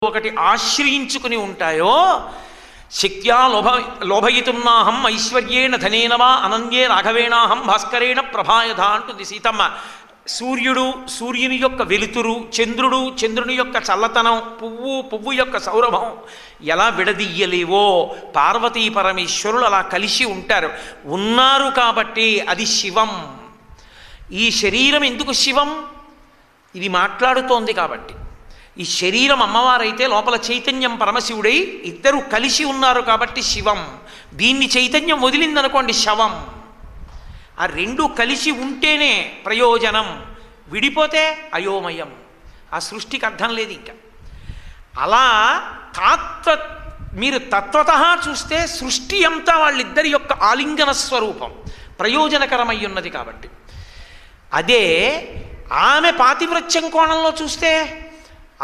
ఒకటి ఆశ్రయించుకుని ఉంటాయో శక్త్యా లోభయితున్నాహం ఐశ్వర్యేణ ధనేన వా అనన్యే రాఘవేణాహం భాస్కరేణ ప్రభాయధ అంటుంది సీతమ్మ. సూర్యుని యొక్క వెలుతురు, చంద్రుని యొక్క చల్లతనం, పువ్వు యొక్క సౌరభం ఎలా విడదీయలేవో పార్వతీ పరమేశ్వరులు అలా కలిసి ఉన్నారు కాబట్టి అది శివం. ఈ శరీరం ఎందుకు శివం? ఇది మాట్లాడుతోంది కాబట్టి. ఈ శరీరం అమ్మవారైతే లోపల చైతన్యం పరమశివుడై ఇద్దరు కలిసి ఉన్నారు కాబట్టి శివం. దీన్ని చైతన్యం వదిలిందనుకోండి శవం. ఆ రెండు కలిసి ఉంటేనే ప్రయోజనం, విడిపోతే అయోమయం. ఆ సృష్టికి అర్థం లేదు ఇంకా. అలా మీరు తత్వత చూస్తే సృష్టి అంతా వాళ్ళిద్దరి యొక్క ఆలింగన స్వరూపం, ప్రయోజనకరమై ఉన్నది కాబట్టి. అదే ఆమె పాతివ్రత్యం కోణంలో చూస్తే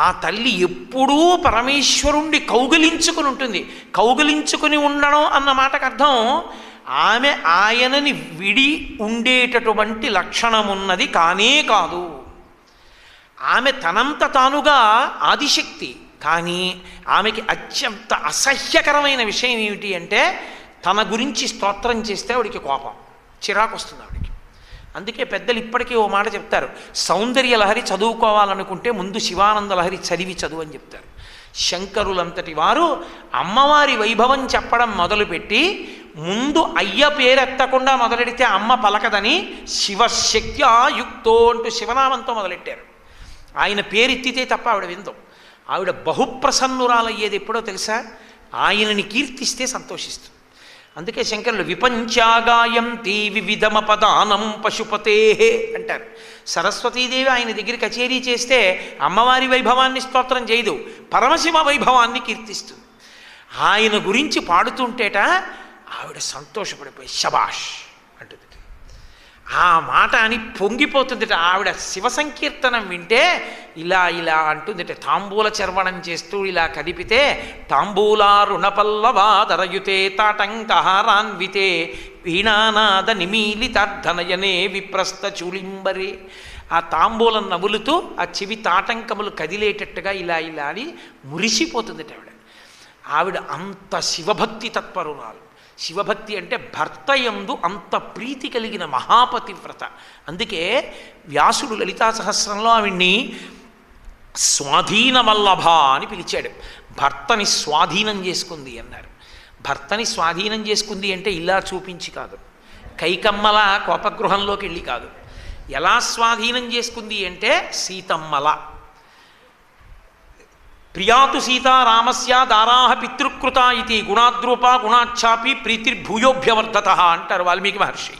ఆ తల్లి ఎప్పుడూ పరమేశ్వరుణ్ణి కౌగిలించుకుని ఉంటుంది. కౌగిలించుకుని ఉండడం అన్న మాటకు అర్థం ఆమె ఆయనని విడి ఉండేటటువంటి లక్షణమున్నది కానే కాదు. ఆమె తనంత తానుగా ఆదిశక్తి. కానీ ఆమెకి అత్యంత అసహ్యకరమైన విషయం ఏమిటి అంటే తన గురించి స్తోత్రం చేస్తే ఆవిడికి కోపం, చిరాకు వస్తుంది ఆవిడికి. అందుకే పెద్దలు ఇప్పటికీ ఓ మాట చెప్తారు, సౌందర్య లహరి చదువుకోవాలనుకుంటే ముందు శివానంద లహరి చదివి చదువు అని చెప్తారు. శంకరులంతటి వారు అమ్మవారి వైభవం చెప్పడం మొదలుపెట్టి ముందు అయ్య పేరెత్తకుండా మొదలెడితే అమ్మ పలకదని శివశక్త్యాయుక్తో అంటూ శివనామంతో మొదలెట్టారు. ఆయన పేరెత్తితే తప్ప ఆవిడ విందు. ఆవిడ బహుప్రసన్నురాలయ్యేది ఎప్పుడో తెలుసా? ఆయనని కీర్తిస్తే సంతోషిస్తుంది. అందుకే శంకరులు విపంచాగాయంతి వివిధమపదానం పశుపతే అంటారు. సరస్వతీదేవి ఆయన దగ్గర కచేరీ చేస్తే అమ్మవారి వైభవాన్ని స్తోత్రం చేయదు, పరమశివ వైభవాన్ని కీర్తిస్తుంది. ఆయన గురించి పాడుతుంటేట ఆవిడ సంతోషపడిపోయి శబాష్ అంటుంది. ఆ మాట అని పొంగిపోతుందిట. ఆవిడ శివ సంకీర్తనం వింటే ఇలా అంటుందిట. తాంబూల చర్వణం చేస్తూ ఇలా కదిపితే తాంబూలా రుణపల్లవాదరయుతే తాటంకహారాన్వితే వీణానాద నిమీలితార్థనయనే విప్రస్థ చూలింబరే. ఆ తాంబూలం నవ్వులుతూ ఆ చెవి తాటంకములు కదిలేటట్టుగా ఇలా అని మురిసిపోతుందిట ఆవిడ. ఆవిడ అంత శివభక్తి తత్పరురాలు. శివభక్తి అంటే భర్త యందు అంత ప్రీతి కలిగిన మహాపతివ్రత. అందుకే వ్యాసుడు లలితా సహస్రంలో ఆవిడ్ని స్వాధీన వల్లభ అని పిలిచాడు. భర్తని స్వాధీనం చేసుకుంది అన్నారు. భర్తని స్వాధీనం చేసుకుంది అంటే ఇలా చూపించి కాదు, కైకమ్మల కోపగృహంలోకి వెళ్ళి కాదు. ఎలా స్వాధీనం చేసుకుంది అంటే సీతమ్మల ప్రియాతు సీతారామస్య దారాహ పితృకృత ఇది గుణాద్రూప గుణాఛాపి ప్రీతిర్భూయోభ్యవర్ధత అంటారు వాల్మీకి మహర్షి.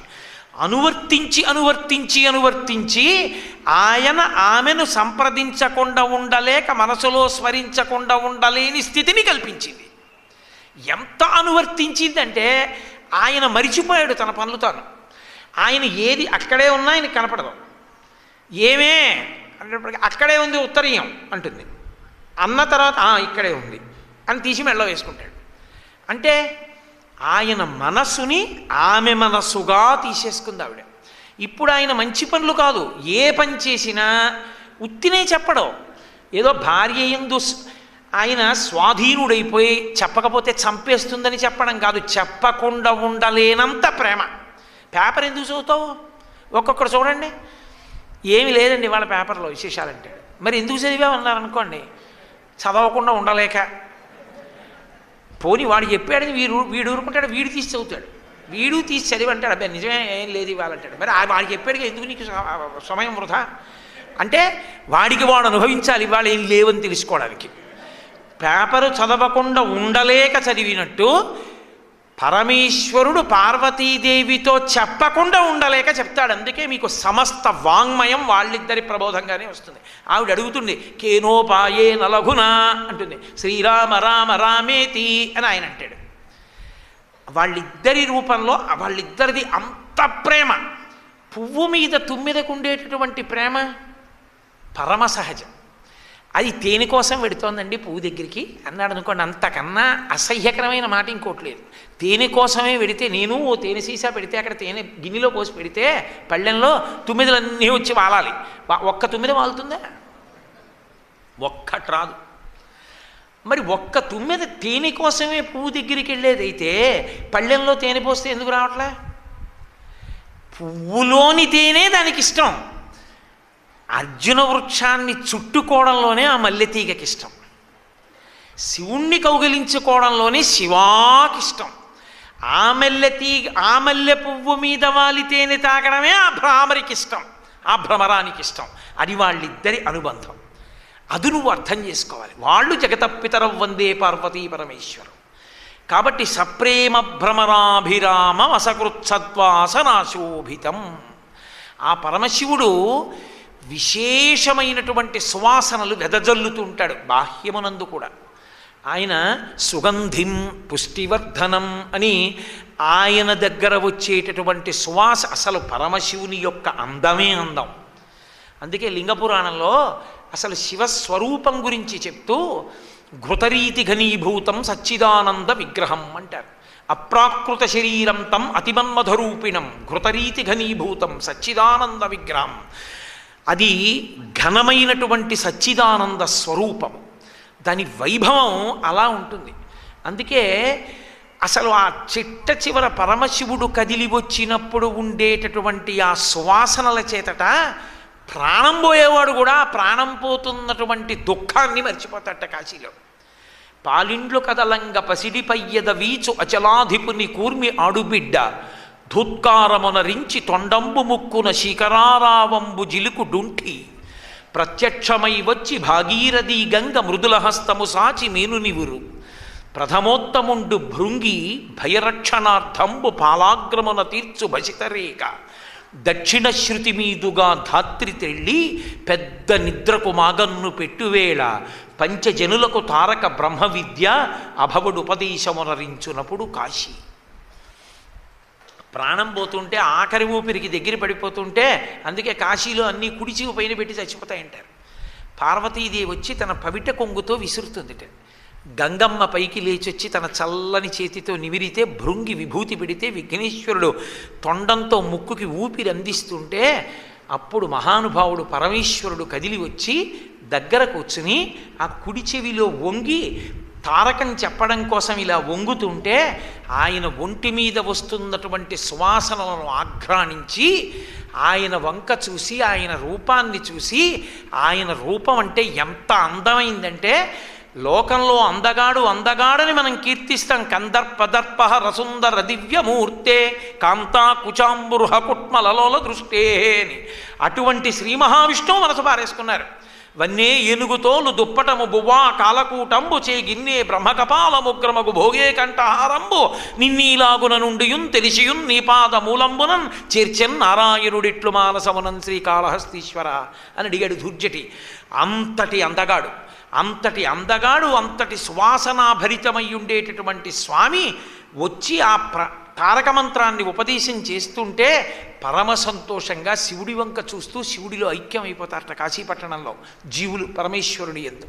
అనువర్తించి ఆయన ఆమెను సంప్రదించకుండా ఉండలేక మనసులో స్మరించకుండా ఉండలేని స్థితిని కల్పించింది. ఎంత అనువర్తించిందంటే ఆయన మరిచిపోయాడు తన పనులు తాను. ఆయన ఏది అక్కడే ఉన్నా ఆయన కనపడదు. ఏమే అంటే అక్కడే ఉంది ఉత్తరీయం అంటుంది, అన్న తర్వాత ఇక్కడే ఉంది అని తీసి మెళ్ళ వేసుకుంటాడు. అంటే ఆయన మనస్సుని ఆమె మనస్సుగా తీసేసుకుంది ఆవిడ. ఇప్పుడు ఆయన మంచి పనులు కాదు, ఏ పని చేసినా ఉత్తినే చెప్పడం. ఏదో భార్య యందు ఆయన స్వాధీనుడైపోయి చెప్పకపోతే చంపేస్తుందని చెప్పడం కాదు, చెప్పకుండా ఉండలేనంత ప్రేమ. పేపర్ ఎందుకు చదువుతావు? ఒక్కొక్కరు చూడండి, ఏమి లేదండి వాళ్ళ పేపర్లో విశేషాలంటాడు. మరి ఎందుకు చదివామన్నారనుకోండి, చదవకుండా ఉండలేక. పోని వాడు చెప్పాడని వీడు ఊరుకుంటాడు, వీడు తీసి చదువుతాడు, వీడు తీసి చదివి అంటాడు అబ్బాయి నిజమే ఏం లేదు ఇవ్వాలంటాడు. మరి వాడికి చెప్పాడుగా ఎందుకు నీకు సమయం వృధా అంటే వాడికి వాడు అనుభవించాలి ఇవాళ ఏం లేవని తెలుసుకోవడానికి. పేపరు చదవకుండా ఉండలేక చదివినట్టు పరమేశ్వరుడు పార్వతీదేవితో చెప్పకుండా ఉండలేక చెప్తాడు. అందుకే మీకు సమస్త వాంగ్మయం వాళ్ళిద్దరి ప్రబోధంగానే వస్తుంది. ఆవిడ అడుగుతుంది కేనోపాయే నలఘునా అంటుంది, శ్రీరామ రామ రామేతి అని ఆయన అంటాడు. వాళ్ళిద్దరి రూపంలో వాళ్ళిద్దరిది అంత ప్రేమ. పువ్వు మీద తుమ్మిదకు ఉండేటటువంటి ప్రేమ పరమ సహజం. అది తేనె కోసం పెడుతోందండి పువ్వు దగ్గరికి అన్నాడు అనుకోండి, అంతకన్నా అసహ్యకరమైన మాట ఇంకోటి లేదు. తేనె కోసమే పెడితే, నేను ఓ తేనె సీసా పెడితే అక్కడ తేనె గిన్నెలో పోసి పెడితే పళ్ళెంలో తుమ్మిదలన్నీ వచ్చి వాలాలి. ఒక్క తుమ్మిద వాలుతుందా? ఒక్కటి రాదు. మరి ఒక్క తుమ్మెద తేనె కోసమే పువ్వు దగ్గరికి వెళ్ళేదైతే పళ్ళెంలో తేనె పోస్తే ఎందుకు రావట్లే? పువ్వులోని తేనె దానికి ఇష్టం. అర్జున వృక్షాన్ని చుట్టుకోవడంలోనే ఆ మల్లెతీగకి ఇష్టం. శివుణ్ణి కౌగిలించుకోవడంలోనే శివాకిష్టం. ఆ మల్లె పువ్వు మీద వాలి తేనె తాగడమే ఆ భ్రామరికి ఇష్టం, ఆ భ్రమరానికి ఇష్టం. అది వాళ్ళిద్దరి అనుబంధం. అది నువ్వు అర్థం చేసుకోవాలి. వాళ్ళు జగతపితరం వందే పార్వతీ పరమేశ్వరం. కాబట్టి సప్రేమ భ్రమరాభిరామ వసకృత్సద్వాసనాశోభితం. ఆ పరమశివుడు విశేషమైనటువంటి సువాసనలు వెదజల్లుతూ ఉంటాడు బాహ్యమునందు కూడా. ఆయన సుగంధిం పుష్టివర్ధనం అని ఆయన దగ్గర వచ్చేటటువంటి సువాస అసలు పరమశివుని యొక్క అందమే అందం. అందుకే లింగపురాణంలో అసలు శివస్వరూపం గురించి చెప్తూ ఘృతరీతి ఘనీభూతం సచ్చిదానంద విగ్రహం అంటారు. అప్రాకృత శరీరం తం అతిమన్మధరూపిణం ఘృతరీతి ఘనీభూతం సచ్చిదానంద విగ్రహం. అది ఘనమైనటువంటి సచ్చిదానంద స్వరూపం. దాని వైభవం అలా ఉంటుంది. అందుకే అసలు ఆ చిట్ట చివర పరమశివుడు కదిలి వచ్చినప్పుడు ఉండేటటువంటి ఆ సువాసనల చేతట ప్రాణం పోయేవాడు కూడా ప్రాణం పోతున్నటువంటి దుఃఖాన్ని మర్చిపోతాట కాశీలో. పాలిండ్లు కదలంగ పసిడి పయ్యద వీచు అచలాధిపుని కూర్మి ఆడుబిడ్డ ధూత్కారమునరించి తొండంబు ముక్కున శిఖరారావంబు జిలుకు డుంఠి ప్రత్యక్షమై వచ్చి భాగీరథీ గంగ మృదుల హస్తము సాచి మేనునివురు ప్రథమోత్తముండు భృంగి భయరక్షణార్థంబు పాలాగ్రమున తీర్చు భసితరేక దక్షిణ శృతి మీదుగా ధాత్రి తెళ్ళి పెద్ద నిద్రకు మాగన్ను పెట్టువేళ పంచజనులకు తారక బ్రహ్మ విద్య అభవుడు ఉపదేశమునరించునప్పుడు కాశీ. ప్రాణం పోతుంటే ఆఖరి ఊపిరికి దగ్గర పడిపోతుంటే అందుకే కాశీలో అన్నీ కుడిచివు పైన పెట్టి చచ్చిపోతాయంటారు. పార్వతీదేవి వచ్చి తన పవిట కొంగుతో విసురుతుందిట. గంగమ్మ పైకి లేచొచ్చి తన చల్లని చేతితో నిమిరితే భృంగి విభూతి పెడితే విఘ్నేశ్వరుడు తొండంతో ముక్కుకి ఊపిరి అందిస్తుంటే అప్పుడు మహానుభావుడు పరమేశ్వరుడు కదిలి వచ్చి దగ్గర కూర్చుని ఆ కుడి చెవిలో వంగి తారకం చెప్పడం కోసం ఇలా వంగుతుంటే ఆయన ఒంటి మీద వస్తున్నటువంటి సువాసనలను ఆఘ్రాణించి ఆయన వంక చూసి ఆయన రూపాన్ని చూసి ఆయన రూపం అంటే ఎంత అందమైందంటే లోకంలో అందగాడని మనం కీర్తిస్తాం. కందర్పదర్ప రసుందర దివ్యమూర్తే కాంతా కుచాంబురుహ కుట్మలలోల దృష్టే అని అటువంటి శ్రీ మహావిష్ణువు మనసు పారేసుకున్నారు. వన్నే ఏనుగుతోలు దుప్పటము బువ్వా కాలకూటంబు చే గిన్నే బ్రహ్మకపాలముగ్రమగు భోగే కంఠహారంబు నిన్నీలాగున నుండియున్ తెలిసియున్ నీపాద మూలంబునన్ చేర్చెన్ నారాయణుడిట్లు మానసమునన్ శ్రీకాళహస్తీశ్వర అని అడిగాడు ధూర్జటి. అంతటి అందగాడు అంతటి సువాసనాభరితమై ఉండేటటువంటి స్వామి వచ్చి ఆ తారక మంత్రాన్ని ఉపదేశం చేస్తుంటే పరమ సంతోషంగా శివుడి వంక చూస్తూ శివుడిలో ఐక్యమైపోతారట కాశీపట్టణంలో జీవులు పరమేశ్వరుడి యందు.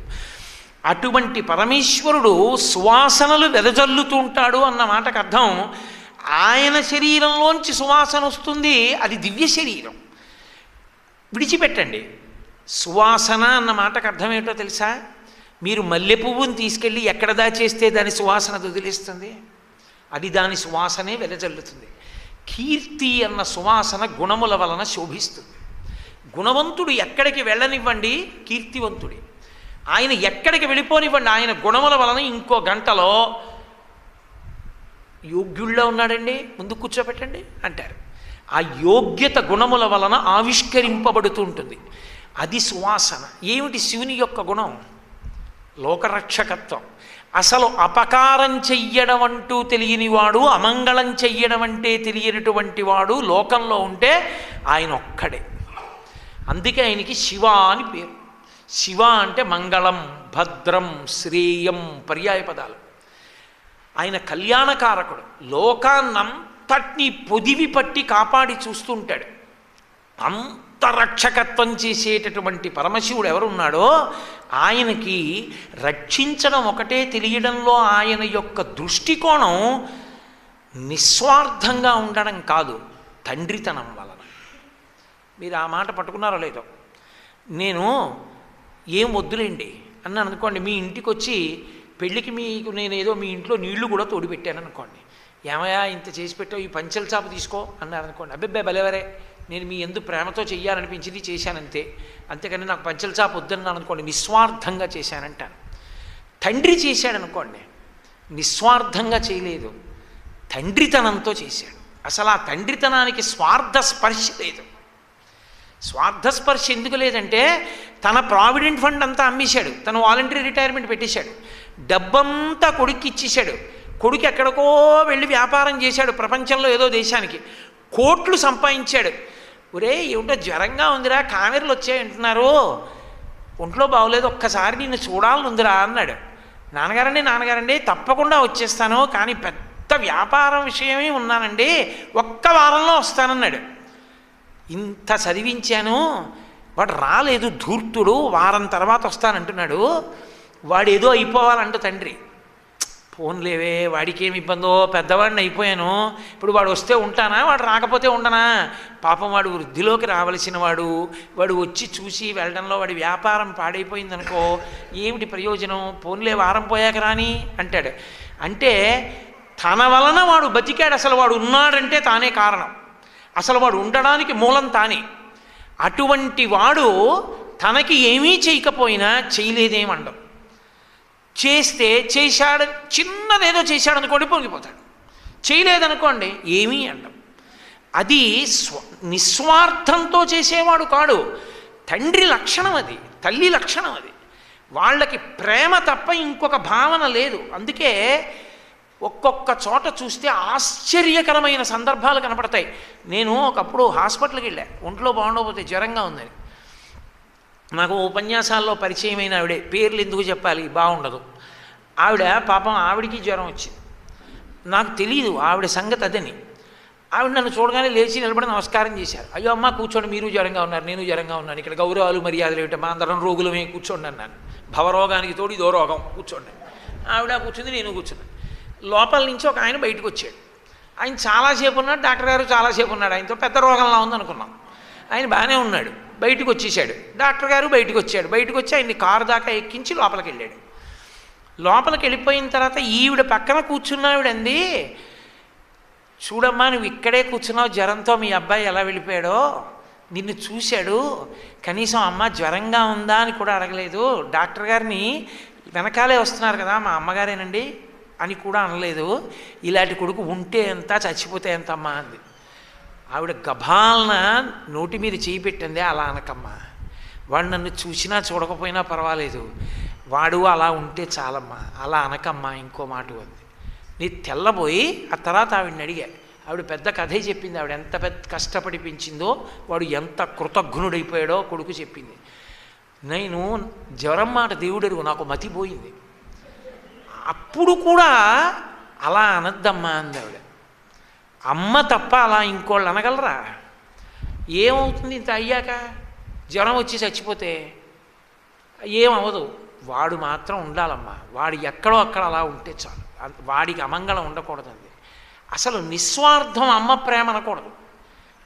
అటువంటి పరమేశ్వరుడు సువాసనలు వెదజల్లుతూ ఉంటాడు అన్న మాటకు అర్థం ఆయన శరీరంలోంచి సువాసన వస్తుంది, అది దివ్య శరీరం. విడిచిపెట్టండి. సువాసన అన్న మాటకు అర్థం ఏంటో తెలుసా? మీరు మల్లె పువ్వుని తీసుకెళ్ళి ఎక్కడ దాచేస్తే దాని సువాసన వదిలేస్తుంది, అది దాని సువాసనే వెదజల్లుతుంది. కీర్తి అన్న సువాసన గుణముల వలన శోభిస్తుంది. గుణవంతుడు ఎక్కడికి వెళ్ళనివ్వండి కీర్తివంతుడి, ఆయన ఎక్కడికి వెళ్ళిపోనివ్వండి ఆయన గుణముల వలన ఇంకో గంటలో యోగ్యుళ్ళ ఉన్నాడండి ముందు కూర్చోబెట్టండి అంటారు. ఆ యోగ్యత గుణముల వలన ఆవిష్కరింపబడుతూ ఉంటుంది, అది సువాసన. ఏమిటి శివుని యొక్క గుణం? లోకరక్షకత్వం. అసలు అపకారం చెయ్యడం అంటూ తెలియనివాడు, అమంగళం చెయ్యడం అంటే తెలియనటువంటి వాడు లోకంలో ఉంటే ఆయన ఒక్కడే. అందుకే ఆయనకి శివ అని పేరు. శివ అంటే మంగళం, భద్రం, శ్రేయం పర్యాయ పదాలు. ఆయన కళ్యాణకారకుడు, లోకాన్నంతటినీ పొదివి పట్టి కాపాడి చూస్తుంటాడు. అంతరక్షకత్వం చేసేటటువంటి పరమశివుడు ఎవరున్నాడో ఆయనకి రక్షించడం ఒకటే తెలియడంలో ఆయన యొక్క దృష్టికోణం నిస్వార్థంగా ఉండడం కాదు, తండ్రితనం వలన. మీరు ఆ మాట పట్టుకున్నారో లేదో? నేను ఏం వద్దులేండి అన్నాను అనుకోండి, మీ ఇంటికి వచ్చి పెళ్ళికి మీకు నేను ఏదో మీ ఇంట్లో నీళ్లు కూడా తోడు పెట్టాను అనుకోండి, ఏమయ్యా ఇంత చేసి పెట్టావు, ఈ పంచెల చాపు తీసుకో అన్నారు అనుకోండి, అబ్బెబ్బే బలెవరే, నేను మీ ఎందు ప్రేమతో చెయ్యాలనిపించింది చేశానంతే, అంతేకాని నాకు పంచెల చాపు వద్దన్నాను అనుకోండి, నిస్వార్థంగా చేశానంటాను. తండ్రి చేశాడనుకోండి, నిస్వార్థంగా చేయలేదు, తండ్రితనంతో చేశాడు. అసలు ఆ తండ్రితనానికి స్వార్థ స్పర్శ లేదు. స్వార్థస్పర్శ ఎందుకు లేదంటే తన ప్రావిడెంట్ ఫండ్ అంతా అమ్మేశాడు, తను వాలంటరీ రిటైర్మెంట్ పెట్టేశాడు, డబ్బంతా కొడుక్కి ఇచ్చేశాడు. కొడుకు ఎక్కడికో వెళ్ళి వ్యాపారం చేశాడు, ప్రపంచంలో ఏదో దేశానికి కోట్లు సంపాదించాడు. ఒరే ఏమిటో జ్వరంగా ఉందిరా, కామెర్లు వచ్చాయంటున్నారు, ఒంట్లో బాగోలేదు, ఒక్కసారి నిన్ను చూడాలనుందిరా అన్నాడు. నాన్నగారండి తప్పకుండా వచ్చేస్తాను, కానీ పెద్ద వ్యాపారం విషయమే ఉన్నానండి, ఒక్క వారంలో వస్తానన్నాడు. ఇంత చదివించాను, వాడు రాలేదు, ధూర్తుడు, వారం తర్వాత వస్తానంటున్నాడు, వాడు ఏదో అయిపోవాలంట తండ్రి. ఫోన్లేవే, వాడికి ఏమి ఇబ్బందో, పెద్దవాడిని అయిపోయాను, ఇప్పుడు వాడు వస్తే ఉంటానా, వాడు రాకపోతే ఉండనా, పాపం వాడు వృద్ధిలోకి రావలసిన వాడు, వాడు వచ్చి చూసి వెళ్ళడంలో వాడి వ్యాపారం పాడైపోయిందనుకో, ఏమిటి ప్రయోజనం, ఫోన్లే వారం పోయాక రాని అంటాడు. అంటే తన వలన వాడు బతికాడు, అసలు వాడు ఉన్నాడంటే తానే కారణం, అసలు వాడు ఉండడానికి మూలం తానే. అటువంటి వాడు తనకి ఏమీ చేయకపోయినా చేయలేదేమండం, చేస్తే చేశాడు, చిన్నదేదో చేశాడు అనుకోండి పొంగిపోతాడు, చేయలేదనుకోండి ఏమీ అండం. అది నిస్వార్థంతో చేసేవాడు కాడు, తండ్రి లక్షణం అది, తల్లి లక్షణం అది. వాళ్ళకి ప్రేమ తప్ప ఇంకొక భావన లేదు. అందుకే ఒక్కొక్క చోట చూస్తే ఆశ్చర్యకరమైన సందర్భాలు కనపడతాయి. నేను ఒకప్పుడు హాస్పిటల్కి వెళ్ళా, ఒంట్లో బాగుండకపోతే, జ్వరంగా ఉందని. నాకు ఉపన్యాసాల్లో పరిచయమైన ఆవిడే, పేర్లు ఎందుకు చెప్పాలి బాగుండదు, ఆవిడ పాపం, ఆవిడికి జ్వరం వచ్చింది, నాకు తెలియదు ఆవిడ సంగతి అదని. ఆవిడ నన్ను చూడగానే లేచి నిలబడి నమస్కారం చేశారు. అయ్యో అమ్మ కూర్చోండి, మీరు జ్వరంగా ఉన్నారు, నేను జ్వరంగా ఉన్నాను, ఇక్కడ గౌరవాలు మర్యాదలు ఏమిటో, మా అందరం రోగులమే, కూర్చోండి అన్నాను. భవరోగానికి తోడు ఇదో రోగం, కూర్చోండి. ఆవిడ కూర్చుంది, నేను కూర్చున్నాను. లోపల నుంచి ఒక ఆయన బయటకు వచ్చాడు. ఆయన చాలాసేపు ఉన్నాడు, డాక్టర్ గారు చాలాసేపు ఉన్నాడు, ఆయనతో పెద్ద రోగంలా ఉందనుకున్నాం. ఆయన బాగానే ఉన్నాడు, బయటకు వచ్చేసాడు. డాక్టర్ గారు బయటకు వచ్చాడు, బయటకు వచ్చి ఆయన్ని కారు దాకా ఎక్కించి లోపలికి వెళ్ళాడు. లోపలికి వెళ్ళిపోయిన తర్వాత ఈవిడ పక్కన కూర్చున్నావిడంది, చూడమ్మా నువ్వు ఇక్కడే కూర్చున్నావు, జ్వరంతో మీ అబ్బాయి ఎలా వెళ్ళిపోయాడో, నిన్ను చూశాడు, కనీసం అమ్మ జ్వరంగా ఉందా అని కూడా అడగలేదు, డాక్టర్ గారిని వెనకాలే వస్తున్నారు కదా మా అమ్మగారేనండి అని కూడా అనలేదు, ఇలాంటి కొడుకు ఉంటే ఎంత చచ్చిపోతే ఎంత అమ్మా అంది. ఆవిడ గభాలన నోటి మీద చేయి పెట్టింది, అలా అనకమ్మా, వాడు నన్ను చూసినా చూడకపోయినా పర్వాలేదు, వాడు అలా ఉంటే చాలమ్మా, అలా అనకమ్మా ఇంకో మాట అంది. నీ తెల్లబోయి ఆ తర్వాత ఆవిడని అడిగా. ఆవిడ పెద్ద కథే చెప్పింది, ఆవిడ ఎంత పెద్ద కష్టపడి పెంచిందో, వాడు ఎంత కృతజ్ఞుడైపోయాడో కొడుకు చెప్పింది. నేను జ్వరం మాట దేవుడెరుగు, నాకు మతిపోయింది, అప్పుడు కూడా అలా అనద్దమ్మా అంది ఆవిడ. అమ్మ తప్ప అలా ఇంకోళ్ళు అనగలరా? ఏమవుతుంది ఇంత అయ్యాక, జ్వరం వచ్చి చచ్చిపోతే ఏమవదు, వాడు మాత్రం ఉండాలమ్మా, వాడు ఎక్కడో అక్కడ అలా ఉంటే చాలు, వాడికి అమంగళం ఉండకూడదండి. అసలు నిస్వార్థం అమ్మ ప్రేమ అనకూడదు,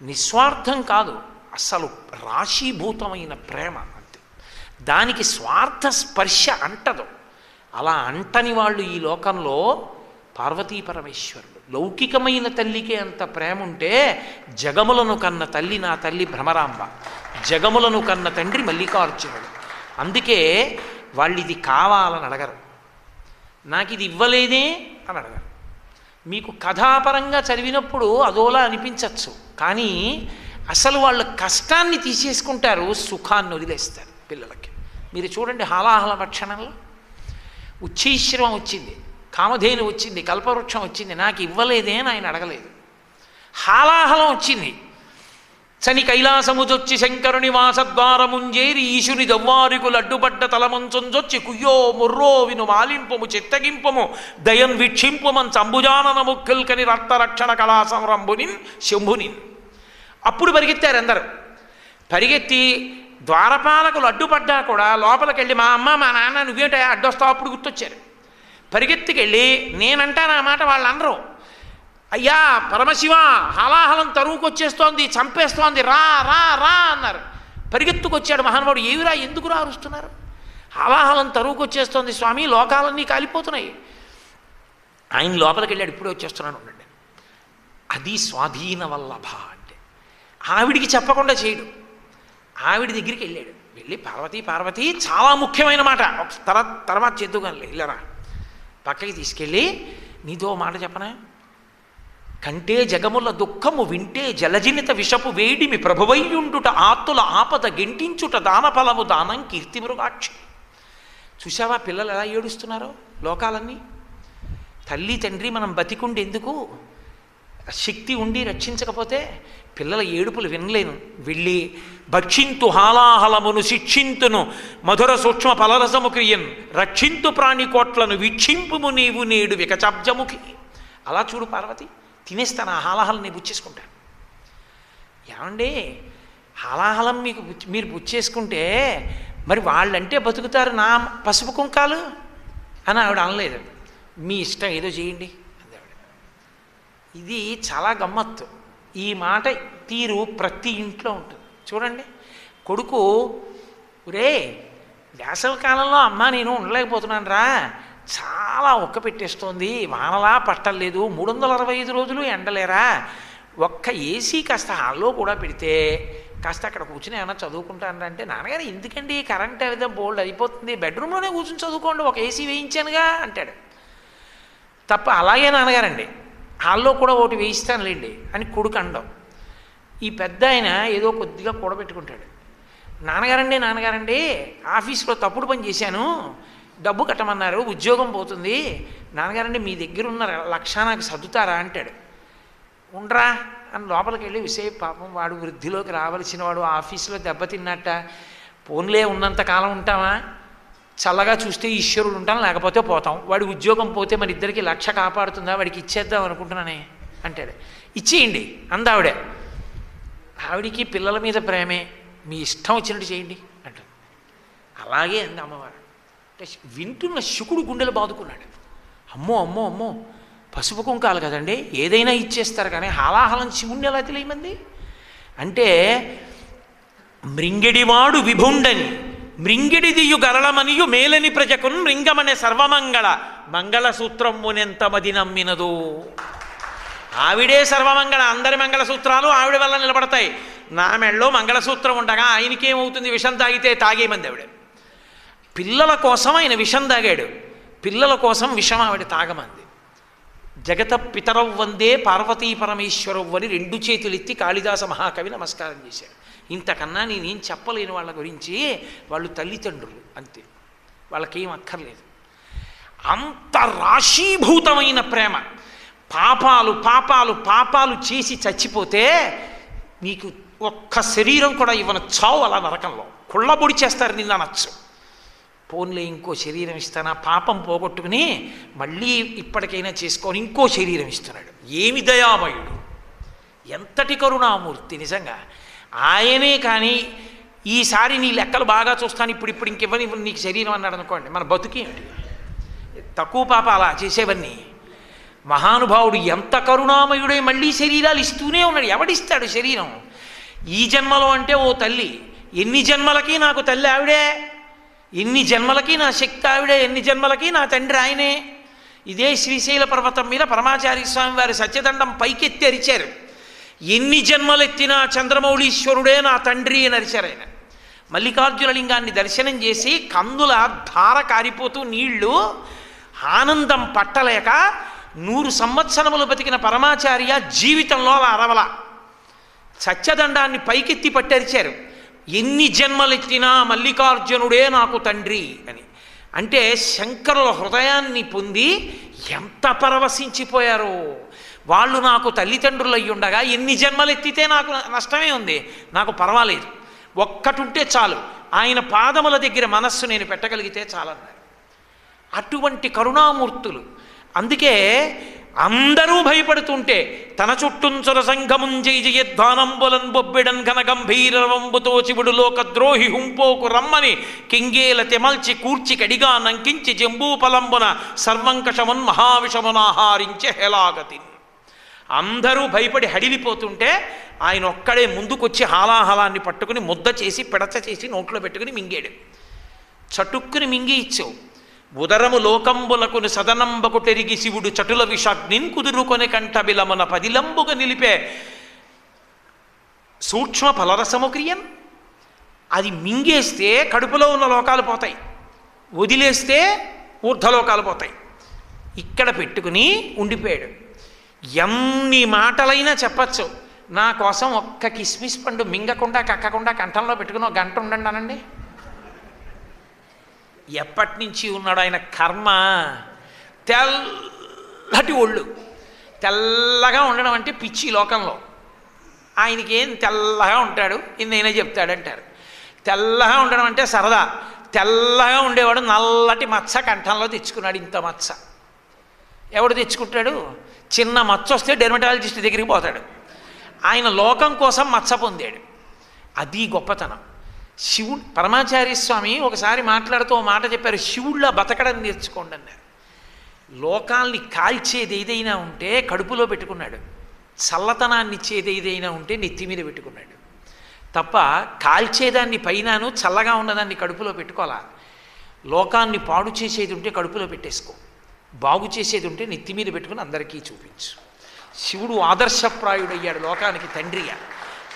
నిస్వార్థం కాదు, అసలు రాశీభూతమైన ప్రేమ అంతే, దానికి స్వార్థ స్పర్శ అంటదు. అలా అంటని వాళ్ళు ఈ లోకంలో పార్వతీ పరమేశ్వరుడు. లౌకికమైన తల్లికే అంత ప్రేమ ఉంటే జగములను కన్న తల్లి నా తల్లి భ్రమరాంబ, జగములను కన్న తండ్రి మల్లికార్జునుడు. అందుకే వాళ్ళు ఇది కావాలని అడగరు, నాకు ఇది ఇవ్వలేదే అని అడగరు. మీకు కథాపరంగా చదివినప్పుడు అదోలా అనిపించవచ్చు, కానీ అసలు వాళ్ళు కష్టాన్ని తీసేసుకుంటారు, సుఖాన్ని వదిలేస్తారు పిల్లలకి. మీరు చూడండి, హాలాహల భక్షణంలో ఉచ్చైశ్రవం వచ్చింది, కామధేను వచ్చింది, కల్పవృక్షం వచ్చింది, నాకు ఇవ్వలేదే అని ఆయన అడగలేదు. హాలాహలం వచ్చింది, చని కైలాసముజొచ్చి శంకరుని వాసద్వారముంజేరి ఈశుని దవ్వారికులు అడ్డుపడ్డ తలమంచొంజొచ్చి కుయ్యో ముర్రో విను మాలింపము చిత్తగింపము దయన్ వీక్షింపుమన్ సంభుజానన ముక్కుల్కని రక్తరక్షణ కళా సంరంభునిన్ శంభునిన్. అప్పుడు పరిగెత్తారు అందరూ. పరిగెత్తి ద్వారపాలకులు అడ్డుపడ్డా కూడా లోపలికి వెళ్ళి, మా అమ్మ మా నాన్న నువ్వేంట అడ్డొస్తావు, అప్పుడు గుర్తొచ్చారు. పరిగెత్తికెళ్ళి నేనంటాను ఆ మాట, వాళ్ళు అనరు. అయ్యా పరమశివ, హలాహలం తరువుకొచ్చేస్తోంది, చంపేస్తోంది, రా రా రా అన్నారు. పరిగెత్తుకొచ్చాడు మహానుభావుడు. ఏవిరా, ఎందుకు రా అరుస్తున్నారు? హాలాహలం తరువుకొచ్చేస్తోంది స్వామి, లోకాలన్నీ కాలిపోతున్నాయి. ఆయన లోపలికి వెళ్ళాడు, ఇప్పుడే వచ్చేస్తున్నాను ఉండండి. అది స్వాధీన వల్లభ అంటే. ఆవిడికి చెప్పకుండా చేయడు. ఆవిడ దగ్గరికి వెళ్ళాడు. వెళ్ళి పార్వతీ చాలా ముఖ్యమైన మాట, తర్వాత చేద్దుగానిలే, ఇల్లరా పక్కకి తీసుకెళ్ళి నీతో మాట చెప్పనా, కంటే జగముల దుఃఖము వింటే జలజనిత విషపు వేడిమి ప్రభువయ్యుండుట ఆత్తుల ఆపద గెంటించుట దానఫలము దానం కీర్తి మృగాక్షి. చూసావా పిల్లలు ఎలా ఏడుస్తున్నారో లోకాలన్నీ. తల్లి తండ్రి మనం బతికుండి ఎందుకు, శక్తి ఉండి రక్షించకపోతే పిల్లల ఏడుపులు వినలేను. వెళ్ళి భక్షింతు హాలాహలమును శిక్షింతును మధుర సూక్ష్మ ఫలరసము క్రియన్ రక్షింతు ప్రాణికోట్లను వీక్షింపుము నీవు నేడు వికచాబ్జముఖి. అలా చూడు పార్వతి, తినేస్తాను ఆ హాలాహలం నేను బుచ్చేసుకుంటాను. ఏమండి హాలాహలం మీరు బుచ్చేసుకుంటే మరి వాళ్ళంటే బతుకుతారు నా పసుపు కుంకాలు అని ఆవిడ అనలేదు. మీ ఇష్టం ఏదో చేయండి అంది ఆవిడ. ఇది చాలా గమ్మత్తు. ఈ మాట తీరు ప్రతి ఇంట్లో ఉంటుంది. చూడండి, కొడుకు ఒరే వేసవికాలంలో అమ్మ నేను ఉండలేకపోతున్నాను రా, చాలా ఒక్క పెట్టేస్తోంది, వానలా పట్టలేదు, 365 రోజులు ఎండలేరా, ఒక్క ఏసీ కాస్త హాల్లో కూడా పెడితే కాస్త అక్కడ కూర్చుని ఏమైనా చదువుకుంటానంటే, నాన్నగారు ఎందుకండి కరెంట్ అయితే బోల్డ్ అయిపోతుంది, బెడ్రూమ్లోనే కూర్చుని చదువుకోండి, ఒక ఏసీ వేయించానుగా అంటాడు. తప్ప అలాగే నాన్నగారండి హాల్లో కూడా ఒకటి వేయిస్తానులేండి అని కొడుకు అనడం. ఈ పెద్ద ఆయన ఏదో కొద్దిగా కూడబెట్టుకుంటాడు. నాన్నగారండి ఆఫీస్లో తప్పుడు పని చేశాను, డబ్బు కట్టమన్నారు, ఉద్యోగం పోతుంది, నాన్నగారండి మీ దగ్గర ఉన్న 1,00,000 నాకు సర్దుతారా అంటాడు. ఉండరా అని లోపలికి వెళ్ళి విషయ పాపం వాడు వృద్ధిలోకి రావలసిన వాడు ఆఫీసులో దెబ్బతిన్నట్ట, పోన్లే ఉన్నంతకాలం ఉంటామా, చల్లగా చూస్తే ఈశ్వరుడు ఉంటాం లేకపోతే పోతాం, వాడి ఉద్యోగం పోతే మన ఇద్దరికి 1,00,000 కాపాడుతుందా, వాడికి ఇచ్చేద్దాం అనుకుంటున్నానే అంటాడు. ఇచ్చేయండి అందావిడే. ఆవిడికి పిల్లల మీద ప్రేమే, మీ ఇష్టం వచ్చినట్టు చేయండి అంటారు. అలాగే అంది అమ్మవారు. అంటే వింటున్న శుకుడు గుండెలు బాదుకున్నాడు. అమ్మో అమ్మో అమ్మో పసుపు కుంకాలు కదండి ఏదైనా ఇచ్చేస్తారు, కానీ హాలాహలం శివుణ్ణి ఎలా తెలియమంది అంటే, మృంగిడివాడు విభుండని మృంగిడిదియు గరళమనియు మేలని ప్రజకున్ మృంగమనే సర్వమంగళ మంగళసూత్రమునెంత మది నమ్మినదు. ఆవిడే సర్వమంగళ, అందరి మంగళసూత్రాలు ఆవిడ వల్ల నిలబడతాయి. నా మెళ్ళలో మంగళసూత్రం ఉండగా ఆయనకేమవుతుంది, విషం తాగితే తాగేమంది ఆవిడ. పిల్లల కోసం ఆయన విషం తాగాడు, పిల్లల కోసం విషం ఆవిడ తాగమంది. జగత పితరవ్ వందే పార్వతీ పరమేశ్వరవ్ అని 2 చేతులెత్తి కాళిదాస మహాకవి నమస్కారం చేశాడు. ఇంతకన్నా నేనేం చెప్పలేని వాళ్ళ గురించి, వాళ్ళు తల్లిదండ్రులు అంతే, వాళ్ళకేం అక్కర్లేదు. అంత రాశీభూతమైన ప్రేమ. పాపాలు పాపాలు పాపాలు చేసి చచ్చిపోతే నీకు ఒక్క శరీరం కూడా ఇవ్వను, చావు అలా నరకంలో కుళ్ళబొడి చేస్తారు నిన్న అనొచ్చు. పోన్లే ఇంకో శరీరం ఇస్తానా, పాపం పోగొట్టుకుని మళ్ళీ ఇప్పటికైనా చేసుకొని ఇంకో శరీరం ఇస్తున్నాడు. ఏమి దయామయుడు, ఎంతటి కరుణామూర్తి నిజంగా. ఆయనే కానీ ఈసారి నీ లెక్కలు బాగా చూస్తాను, ఇప్పుడు ఇంకెవ్వని నీకు శరీరం అన్నాడు అనుకోండి, మన బతుకేమిటి, తక్కువ పాప అలా చేసేవన్నీ. మహానుభావుడు ఎంత కరుణామయుడై మళ్ళీ శరీరాలు ఇస్తూనే ఉన్నాడు. ఎవడిస్తాడు శరీరం ఈ జన్మలో అంటే, ఓ తల్లి ఎన్ని జన్మలకి నాకు తల్లి ఆవిడే, ఎన్ని జన్మలకి నా శక్తి ఆవిడే, ఎన్ని జన్మలకి నా తండ్రి ఆయనే. ఇదే శ్రీశైల పర్వతం మీద పరమాచార్య స్వామి వారి సత్యదండం పైకెత్తి అరిచారు. ఎన్ని జన్మలెత్తినా చంద్రమౌళీశ్వరుడే నా తండ్రి అని అరిచారు ఆయన. మల్లికార్జున లింగాన్ని దర్శనం చేసి కందుల ధార కారిపోతూ నీళ్లు, ఆనందం పట్టలేక 100 సంవత్సరములు బతికిన పరమాచార్య జీవితంలో అలా అరవల. సత్యదండాన్ని పైకెత్తి పట్టరిచారు. ఎన్ని జన్మలెత్తినా మల్లికార్జునుడే నాకు తండ్రి అని. అంటే శంకరుల హృదయాన్ని పొంది ఎంత పరవశించిపోయారో. వాళ్ళు నాకు తల్లిదండ్రులు అయ్యి ఉండగా ఎన్ని జన్మలెత్తితే నాకు నష్టమే ఉంది, నాకు పర్వాలేదు, ఒక్కటుంటే చాలు, ఆయన పాదముల దగ్గర మనస్సు నేను పెట్టగలిగితే చాలన్నారు. అటువంటి కరుణామూర్తులు. అందుకే అందరూ భయపడుతుంటే తన చుట్టూంచుర సంఘముంజై జయధ్వానంబులన్ బొబ్బిడన్ ఘన గంభీరవంబుతో శివుడు లోకద్రోహి హుంపోకు రమ్మని కింగేల తెమల్చి కూర్చి కడిగా నంకించి జంబూపలంబున సర్వంకషమున్ మహావిషమునాహారించే హేలాగతి. అందరూ భయపడి హడిలిపోతుంటే ఆయన ఒక్కడే ముందుకొచ్చి హాలాహలాన్ని పట్టుకుని ముద్ద చేసి పిడచ చేసి నోట్లో పెట్టుకుని మింగాడు. చటుక్కుని మింగి ఇచ్చావు. ఉదరము లోకంబులకును సదనంబకు తెరిగి శివుడు చటుల విషాగ్నిన్ కుదురుకొని కంఠబిలమున పదిలంబుగా నిలిపే సూక్ష్మ ఫలరసము క్రియన్. అది మింగేస్తే కడుపులో ఉన్న లోకాలు పోతాయి, వదిలేస్తే ఊర్ధ్వలోకాలు పోతాయి. ఇక్కడ పెట్టుకుని ఉండిపోయాడు. ఎన్ని మాటలైనా చెప్పచ్చు. నా కోసం ఒక్క కిస్మిస్ పండు మింగకుండా కక్కకుండా కంఠంలో పెట్టుకుని ఒక గంట ఉండండి అనండి. ఎప్పటి నుంచి ఉన్నాడు ఆయన కర్మ. తెల్లటి ఒళ్ళు, తెల్లగా ఉండడం అంటే పిచ్చి లోకంలో. ఆయనకి ఏం తెల్లగా ఉంటాడు, ఎన్నైనా చెప్తాడంటారు. తెల్లగా ఉండడం అంటే సరదా. తెల్లగా ఉండేవాడు నల్లటి మచ్చ కంఠంలో తెచ్చుకున్నాడు. ఇంత మచ్చ ఎవడు తెచ్చుకుంటాడు? చిన్న మచ్చ వస్తే డెర్మటాలజిస్ట్ దగ్గరికి పోతాడు. ఆయన లోకం కోసం మచ్చ పొందాడు. అది గొప్పతనం. శివుడు పరమాచార్య స్వామి ఒకసారి మాట్లాడుతూ ఓ మాట చెప్పారు, శివుళ్ళ బతకడం నేర్చుకోండి అన్నారు. లోకాల్ని కాల్చేది ఏదైనా ఉంటే కడుపులో పెట్టుకున్నాడు, చల్లతనాన్ని ఇచ్చేది ఏదైనా ఉంటే నెత్తి మీద పెట్టుకున్నాడు. తప్ప కాల్చేదాన్ని పైనను చల్లగా ఉన్నదాన్ని కడుపులో పెట్టుకోవాలా. లోకాన్ని పాడు చేసేది ఉంటే కడుపులో పెట్టేసుకో, బాగు చేసేది ఉంటే నెత్తి మీద పెట్టుకుని అందరికీ చూపించు. శివుడు ఆదర్శప్రాయుడయ్యాడు లోకానికి తండ్రిగా.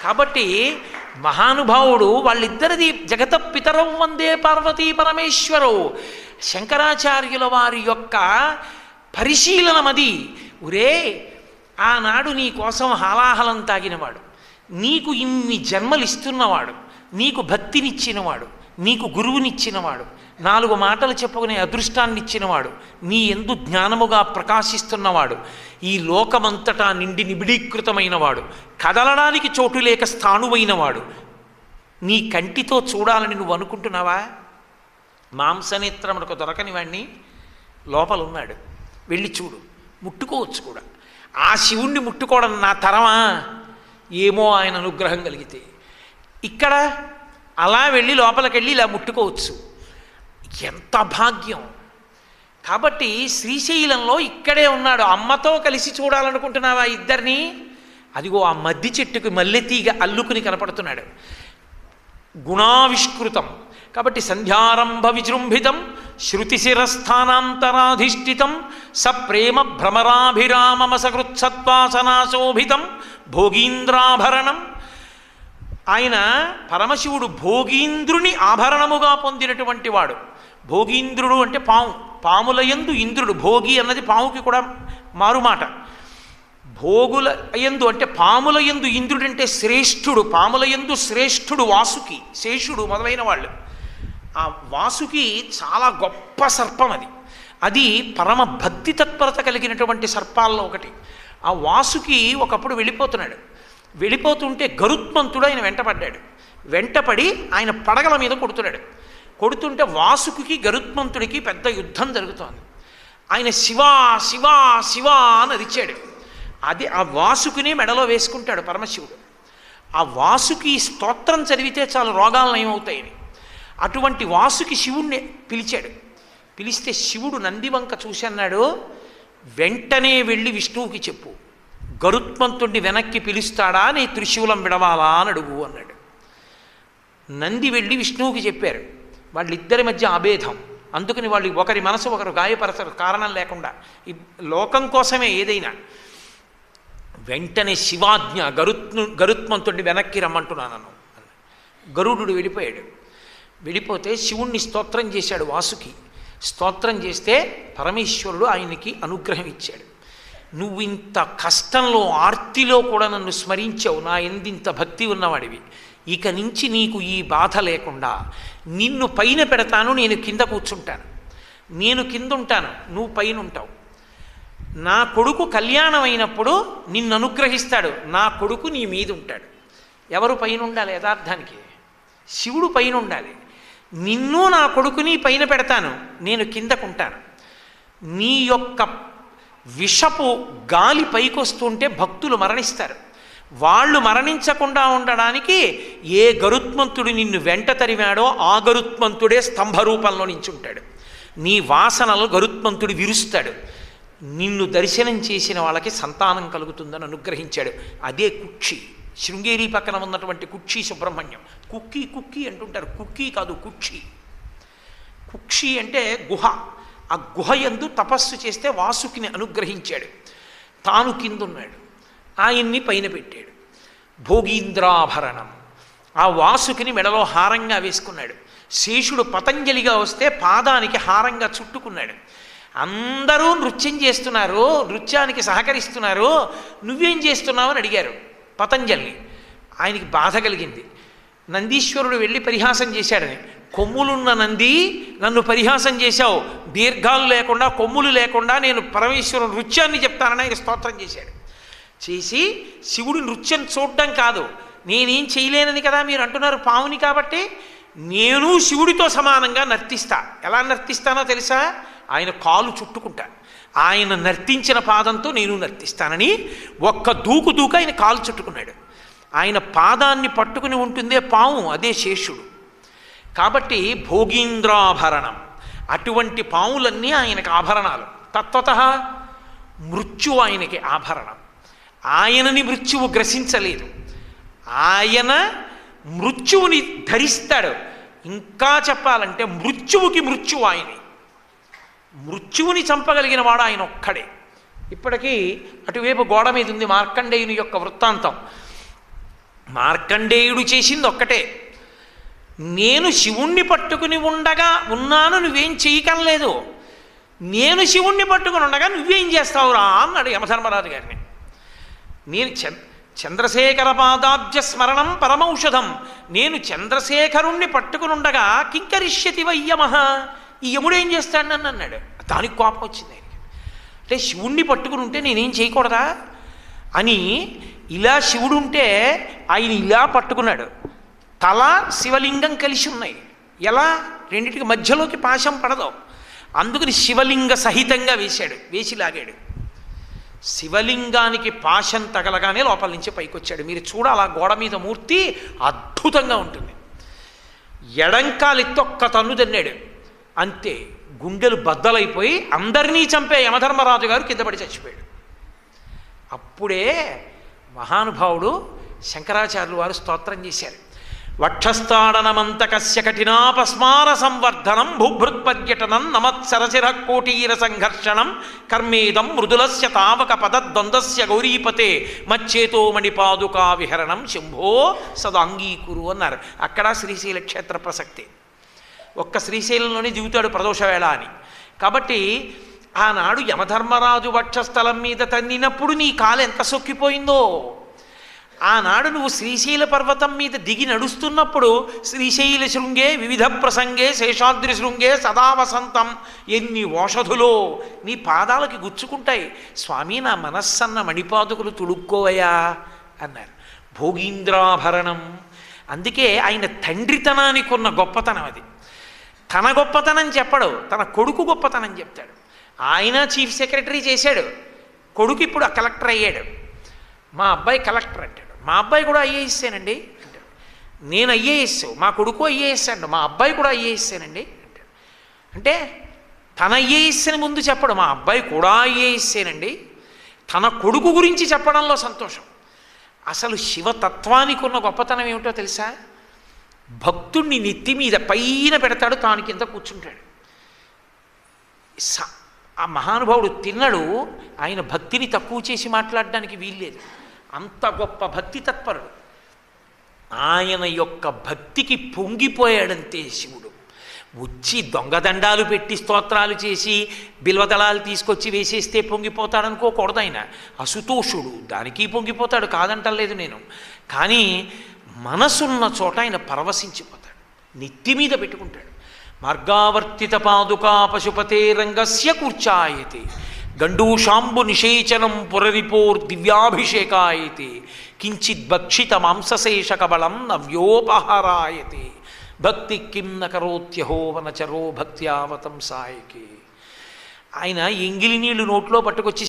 కాబట్టి మహానుభావుడు వాళ్ళిద్దరిది జగత పితరౌ వందే పార్వతీ పరమేశ్వరౌ. శంకరాచార్యుల వారి యొక్క పరిశీలనమది. ఒరే, ఆనాడు నీ కోసం హాలాహలం తాగినవాడు, నీకు ఇన్ని జన్మలు ఇస్తున్నవాడు, నీకు భక్తినిచ్చినవాడు, నీకు గురువునిచ్చినవాడు, 4 మాటలు చెప్పుకునే అదృష్టాన్ని ఇచ్చినవాడు, నీ యందు జ్ఞానముగా ప్రకాశిస్తున్నవాడు, ఈ లోకమంతటా నిండి నిబిడీకృతమైనవాడు, కదలడానికి చోటు లేక స్థాణువైనవాడు, నీ కంటితో చూడాలని నువ్వు అనుకుంటున్నావా? మాంసనేత్రమునకు దొరకని వాడిని లోపల ఉన్నాడు, వెళ్ళి చూడు, ముట్టుకోవచ్చు కూడా. ఆ శివుణ్ణి ముట్టుకోవడం నా తరమా? ఏమో ఆయన అనుగ్రహం కలిగితే. ఇక్కడ అలా వెళ్ళి లోపలికి వెళ్ళి ఇలా ముట్టుకోవచ్చు. ఎంత భాగ్యం! కాబట్టి శ్రీశైలంలో ఇక్కడే ఉన్నాడు. అమ్మతో కలిసి చూడాలనుకుంటున్నావా ఇద్దరిని? అదిగో ఆ మద్ది చెట్టుకు మల్లెతీగ అల్లుకుని కనపడుతున్నాడు. గుణావిష్కృతం కాబట్టి సంధ్యారంభ విజృంభితం శృతిశిరస్థానాంతరాధిష్ఠితం సప్రేమ భ్రమరాభిరామమసకృత్సత్వాసనాశోభితం భోగీంద్రాభరణం. ఆయన పరమశివుడు భోగీంద్రుని ఆభరణముగా పొందినటువంటి వాడు. భోగీంద్రుడు అంటే పాము, పాముల యందు ఇంద్రుడు. భోగి అన్నది పాముకి కూడా మారుమాట. భోగుల యందు అంటే పాముల యందు ఇంద్రుడు అంటే శ్రేష్ఠుడు. పాముల యందు శ్రేష్ఠుడు వాసుకి, శేషుడు మొదలైన వాళ్ళు. ఆ వాసుకి చాలా గొప్ప సర్పం అది. అది పరమ భక్తి తత్పరత కలిగినటువంటి సర్పాల్లో ఒకటి. ఆ వాసుకి ఒకప్పుడు వెళ్ళిపోతున్నాడు. వెళ్ళిపోతుంటే గరుత్మంతుడు ఆయన వెంటపడ్డాడు. వెంటపడి ఆయన పడగల మీద కొడుతున్నాడు. కొడుతుంటే వాసుకి గరుత్మంతుడికి పెద్ద యుద్ధం జరుగుతోంది. ఆయన శివా శివా శివా అని అరిచాడు. అది ఆ వాసుకుని మెడలో వేసుకుంటాడు పరమశివుడు. ఆ వాసుకి స్తోత్రం చదివితే చాలు రోగాలు నయమవుతాయని. అటువంటి వాసుకి శివుణ్ణి పిలిచాడు. పిలిస్తే శివుడు నందివంక చూసి అన్నాడు, వెంటనే వెళ్ళి విష్ణువుకి చెప్పు, గరుత్మంతుడిని వెనక్కి పిలుస్తాడా, నీ త్రిశూలం విడవాలా అని అడుగు అన్నాడు. నంది వెళ్ళి విష్ణువుకి చెప్పారు. వాళ్ళిద్దరి మధ్య అభేదం. అందుకని వాళ్ళు ఒకరి మనసు ఒకరు గాయపరచరు కారణం లేకుండా. ఈ లోకం కోసమే ఏదైనా. వెంటనే శివాజ్ఞ, గరుత్మంతుడిని వెనక్కి రమ్మంటున్నాను. గరుడు వెళ్ళిపోయాడు. వెళ్ళిపోతే శివుణ్ణి స్తోత్రం చేశాడు వాసుకి. స్తోత్రం చేస్తే పరమేశ్వరుడు ఆయనకి అనుగ్రహం ఇచ్చాడు. నువ్వు ఇంత కష్టంలో ఆర్తిలో కూడా నన్ను స్మరించావు, నా ఎందింత భక్తి ఉన్నవాడివి, ఇక నుంచి నీకు ఈ బాధ లేకుండా నిన్ను పైన పెడతాను, నేను కింద కూర్చుంటాను. నేను కింద ఉంటాను, నువ్వు పైన ఉంటావు. నా కొడుకు కళ్యాణం అయినప్పుడు నిన్ను అనుగ్రహిస్తాడు, నా కొడుకు నీ మీద ఉంటాడు. ఎవరు పైన ఉండాలి? యథార్థానికి శివుడు పైన ఉండాలి. నిన్ను నా కొడుకుని పైన పెడతాను, నేను కిందకుంటాను. నీ యొక్క విషపు గాలి పైకొస్తుంటే భక్తులు మరణిస్తారు. వాళ్ళు మరణించకుండా ఉండడానికి ఏ గరుత్మంతుడు నిన్ను వెంట తరివాడో ఆ గరుత్మంతుడే స్తంభ రూపంలో నించుంటాడు. నీ వాసనలు గరుత్మంతుడు విరుస్తాడు. నిన్ను దర్శనం చేసిన వాళ్ళకి సంతానం కలుగుతుందని అనుగ్రహించాడు. అదే కుక్షి. శృంగేరి పక్కన ఉన్నటువంటి కుక్షి సుబ్రహ్మణ్యం. కుక్కీ కుక్కీ అంటుంటారు, కుక్కీ కాదు కుక్షి. కుక్షి అంటే గుహ. ఆ గుహ యందు తపస్సు చేస్తే వాసుకిని అనుగ్రహించాడు. తాను కిందున్నాడు, ఆయన్ని పైన పెట్టాడు. భోగీంద్రాభరణం, ఆ వాసుకిని మెడలో హారంగా వేసుకున్నాడు. శేషుడు పతంజలిగా వస్తే పాదానికి హారంగా చుట్టుకున్నాడు. అందరూ నృత్యం చేస్తున్నారు, నృత్యానికి సహకరిస్తున్నారు, నువ్వేం చేస్తున్నావు అని అడిగారు పతంజలిని. ఆయనకి బాధ కలిగింది. నందీశ్వరుడు వెళ్ళి పరిహాసం చేశాడని. కొమ్ములున్న నంది, నన్ను పరిహాసం చేశావు, దీర్ఘాలు లేకుండా కొమ్ములు లేకుండా నేను పరమేశ్వరుడు నృత్యాన్ని చెప్తానని ఆయన స్తోత్రం చేశాడు. చేసి శివుడు నృత్యం చూడడం కాదు, నేనేం చేయలేనని కదా మీరు అంటున్నారు పావుని కాబట్టి, నేను శివుడితో సమానంగా నర్తిస్తా. ఎలా నర్తిస్తానో తెలుసా? ఆయన కాలు చుట్టుకుంటా, ఆయన నర్తించిన పాదంతో నేను నర్తిస్తానని ఒక్క దూకు ఆయన కాలు చుట్టుకున్నాడు. ఆయన పాదాన్ని పట్టుకుని ఉంటుందే పాము, అదే శేషుడు. కాబట్టి భోగీంద్రాభరణం, అటువంటి పాములన్నీ ఆయనకు ఆభరణాలు. తత్వతః మృత్యువు ఆయనకి ఆభరణం. ఆయనని మృత్యువు గ్రసించలేదు, ఆయన మృత్యువుని ధరిస్తాడు. ఇంకా చెప్పాలంటే మృత్యువుకి మృత్యువు ఆయనే. మృత్యువుని చంపగలిగిన వాడు ఆయన ఒక్కడే. ఇప్పటికీ అటువైపు గోడ మీద ఉంది మార్కండేయుని యొక్క వృత్తాంతం. మార్కండేయుడు చేసింది ఒక్కటే, నేను శివుణ్ణి పట్టుకుని ఉండగా ఉన్నాను, నువ్వేం చేయకలేదు. నేను శివుణ్ణి పట్టుకుని ఉండగా నువ్వేం చేస్తావురా అన్నాడు యమధర్మరాజు గారిని. నేను చంద్రశేఖర పాదాబ్జ స్మరణం పరమౌషధం, నేను చంద్రశేఖరుణ్ణి పట్టుకుని ఉండగా కింకరిష్యతి వయ్యమహ, ఈ యముడు ఏం చేస్తాడు నన్ను అన్నాడు. దానికి కోపం వచ్చింది ఆయనకి. అంటే శివుణ్ణి పట్టుకుని ఉంటే నేనేం చేయకూడదా అని ఇలా శివుడు ఉంటే ఆయన ఇలా పట్టుకున్నాడు. తల శివలింగం కలిసి ఉన్నాయి. ఎలా? రెండింటికి మధ్యలోకి పాశం పడదు, అందుకని శివలింగ సహితంగా వేశాడు, వేసి లాగాడు. శివలింగానికి పాశం తగలగానే లోపల నుంచి పైకి వచ్చాడు. మీరు చూడాలి ఆ గోడ మీద మూర్తి అద్భుతంగా ఉంటుంది. ఎడంకాలెత్తి ఒక్క తన్ను తన్నాడు, అంతే గుండెలు బద్దలైపోయి అందరినీ చంపే యమధర్మరాజు గారు కింద పడి చచ్చిపోయాడు. అప్పుడే మహానుభావుడు శంకరాచార్యులు వారు స్తోత్రం చేశారు. వక్షస్థాడనమంతకస్య కఠినాపస్మార సంవర్ధనం భూభృత్పర్యటనం నమత్సరశిర కోటీర సంఘర్షణం కర్మేదం మృదులస్య తావక పదద్వంద్వస్య గౌరీపతే మచ్చేతో మణిపాదుకా విహరణం శంభో సదాంగీకురు అన్నారు. అక్కడ శ్రీశైల క్షేత్ర ప్రసక్తి. ఒక్క శ్రీశైలంలోనే దిగుతాడు ప్రదోష వేళ అని. కాబట్టి ఆనాడు యమధర్మరాజు వక్షస్థలం మీద తన్నినప్పుడు నీ కాలు ఎంత సొక్కిపోయిందో, ఆనాడు నువ్వు శ్రీశైల పర్వతం మీద దిగి నడుస్తున్నప్పుడు శ్రీశైల శృంగే వివిధ ప్రసంగే శేషాద్రి శృంగే సదా వసంతం, ఎన్ని ఓషధులో నీ పాదాలకి గుచ్చుకుంటాయి. స్వామి నా మనస్సన్న మణిపాదుకులు తుడుక్కోవయా అన్నారు. భోగీంద్రాభరణం. అందుకే ఆయన తండ్రితనానికి ఉన్న గొప్పతనం అది. తన గొప్పతనం చెప్పడు, తన కొడుకు గొప్పతనం చెప్తాడు. ఆయన చీఫ్ సెక్రటరీ చేశాడు, కొడుకు ఇప్పుడు కలెక్టర్ అయ్యాడు. మా అబ్బాయి కలెక్టర్ అంటాడు, మా అబ్బాయి కూడా ఐఏఎస్సేనండి అంటాడు. నేను ఐఏఎస్, మా కొడుకు ఐఏఎస్ అంటాడు, మా అబ్బాయి కూడా ఐఏఎస్సేనండి అంటాడు. అంటే తన ఐఏఎస్ అని ముందు చెప్పడు, మా అబ్బాయి కూడా ఐఏఎస్సేనండి. తన కొడుకు గురించి చెప్పడంలో సంతోషం. అసలు శివతత్వానికి ఉన్న గొప్పతనం ఏమిటో తెలుసా? భక్తుణ్ణి నెత్తి మీద పైన పెడతాడు, తాను కింద కూర్చుంటాడు. ఆ మహానుభావుడు తిన్నడు, ఆయన భక్తిని తక్కువ చేసి మాట్లాడడానికి వీల్లేదు. అంత గొప్ప భక్తి తత్పరుడు. ఆయన యొక్క భక్తికి పొంగిపోయాడంతే శివుడు. వచ్చి దొంగదండాలు పెట్టి స్తోత్రాలు చేసి బిల్వదళాలు తీసుకొచ్చి వేసేస్తే పొంగిపోతాడనుకోకూడదు. ఆయన అసుతోషుడు, దానికి పొంగిపోతాడు, కాదంటలేదు నేను. కానీ మనసున్న చోట ఆయన పరవశించిపోతాడు, నెత్తి మీద పెట్టుకుంటాడు. మార్గావర్తిత పాదుకా పశుపతే రంగస్య కూర్చాయతే గండూషాంబు నిషేచనం పురరిపోర్ దివ్యాభిషేకాయతే కించిత్ భక్షిత మాంసశేష కబళం నవ్యోపహారాయతే భక్తి కిం నకరోత్యహో వనచరో భక్త్యావతం సాయకే. ఆయన ఎంగిలి నీళ్లు నోట్లో పట్టుకొచ్చి